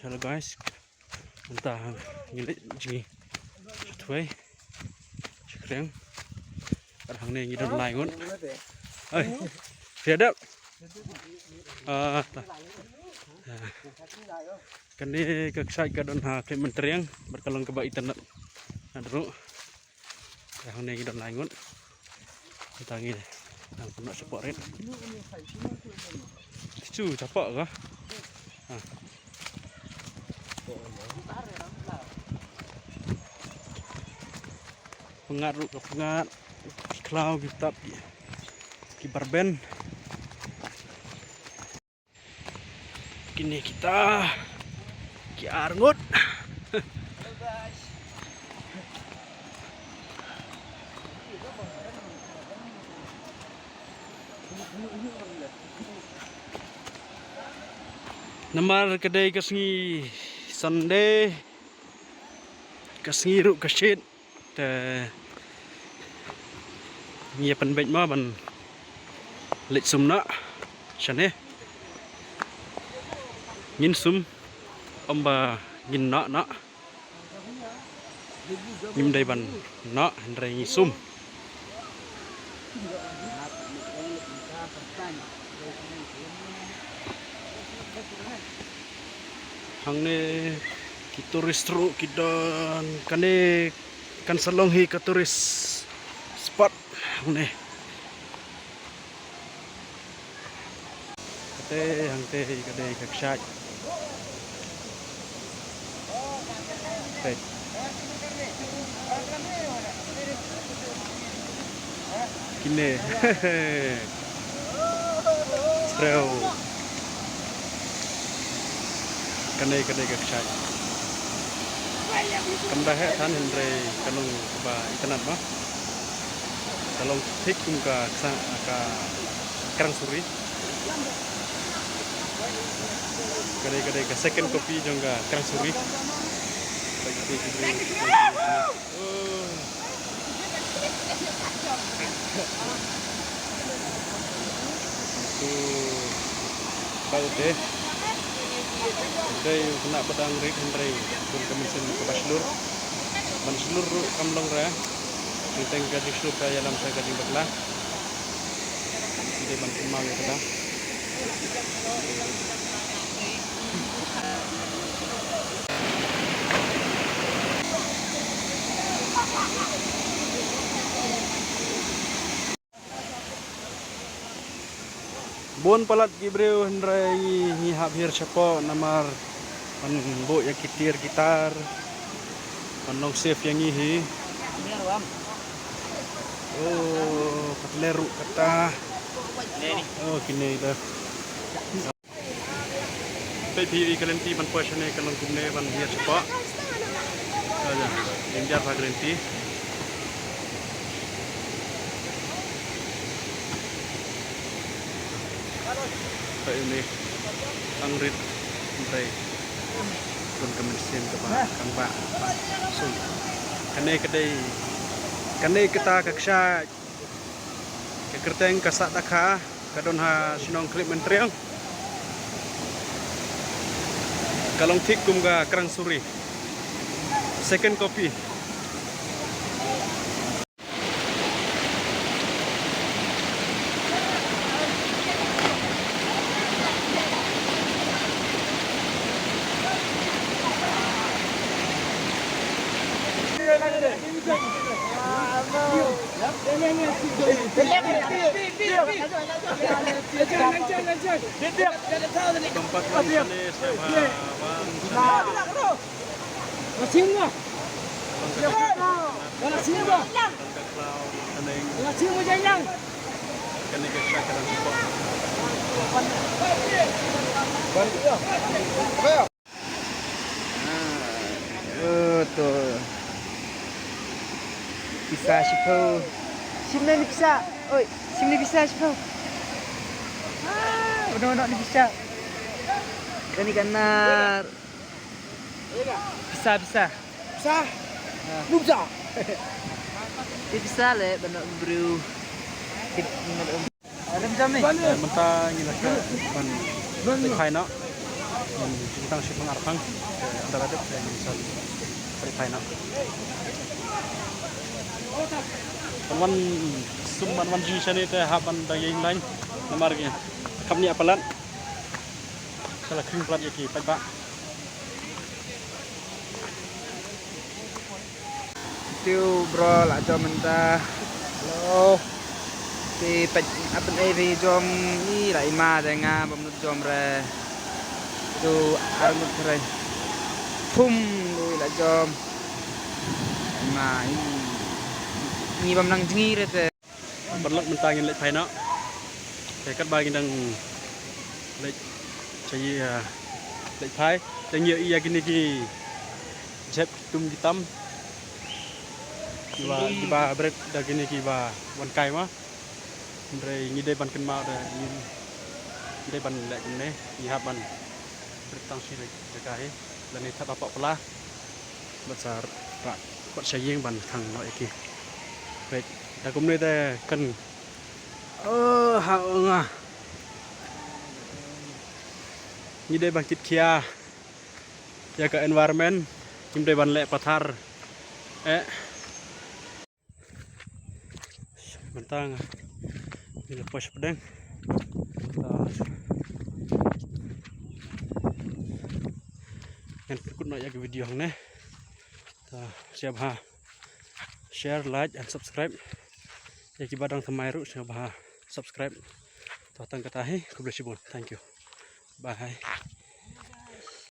Hello guys, entah ngilit ji cutway sekarang orang ni ngidon lain oi fiadap kan ni keksai kadon ha kementerian berkalong keba internet adru orang ni ngidon lain entah ngi nang punak support rate cu capak kah pengaruh ke pengat klau kita kibar band kini kita ki arngut Namar kedai kesengi Sunday kesengi ruk kesit te ngia penbet ma ban lek sumna chane ngin sum amba ngin na ngim dai ban na ndrai ngi sum hang ne ki turis tru kidan kane kan salong hi ka turis spot ne kate hang te kade kaksat kine streu kane kaksat kamdah than hendre kanung ba internet ma salong thik kum ka karang suri kade ka second copy jongga karang suri baute day kena pedang rik hendrai kun kemensen ke baslur manslur kamlong ra tentang gaji slur kaya dalam saya gaji beklah di man kemang kada bon palat gibreu hendrai ni habir chapo namar bo ya kitir gitar manong save yang ihi oh katleru kata oh kini dah PPI kalenti ban posane kalong kumne ban hir chapo aja enjar kalenti ini angrit entai kun kemensen ke kang ba sun kane kita kaksa ke kerteng kasak dakha kadon ha sinong klip mentriang kalong thik kum ga krang suri second copy tempat ini bisa siapa? Simna ni bisa. Oi, simna bisa siapa? Benar-benar ni bisa. Kani kanar. Bisa. Bisa? Lu bisa. Dia bisa le benar bro. Ada macam ni. Mentang ni lah kan. Ban khai nak. tentang si pengarpang antara ada yang bisa verify nak wan sumban wan ji chane te haban daging lain nomor ge kamni apalan salah kring plat yaki pajak tiêu bro lại cho mình ta hello thì bạch apen ai vì jom ni lại mà tại nga bấm nút jom ra tu armut keren pum lui lại jom mà ni bấm nang jengi re te berlek mentangin lek paina te kat bagi nang lek cai lek pai te ngi iya gini ki jep tum hitam ba bread da gini ki ba wan kai ma Andre ngi de ban ken ma da ngi de ban lek ne ngi ha ban bertang si lek kai dan ni thap apa pula besar pak kot sayeng ban thang no iki baik da kum ne te kan ha nga ngi de ban kit kia ya ka environment ngi de ban lek pathar mentang ini pos pedang yang ikut nak jaga video ni siap ha share like and subscribe ya kibadang thamai ru siap ha subscribe tatang katahi ku bless you thank you bye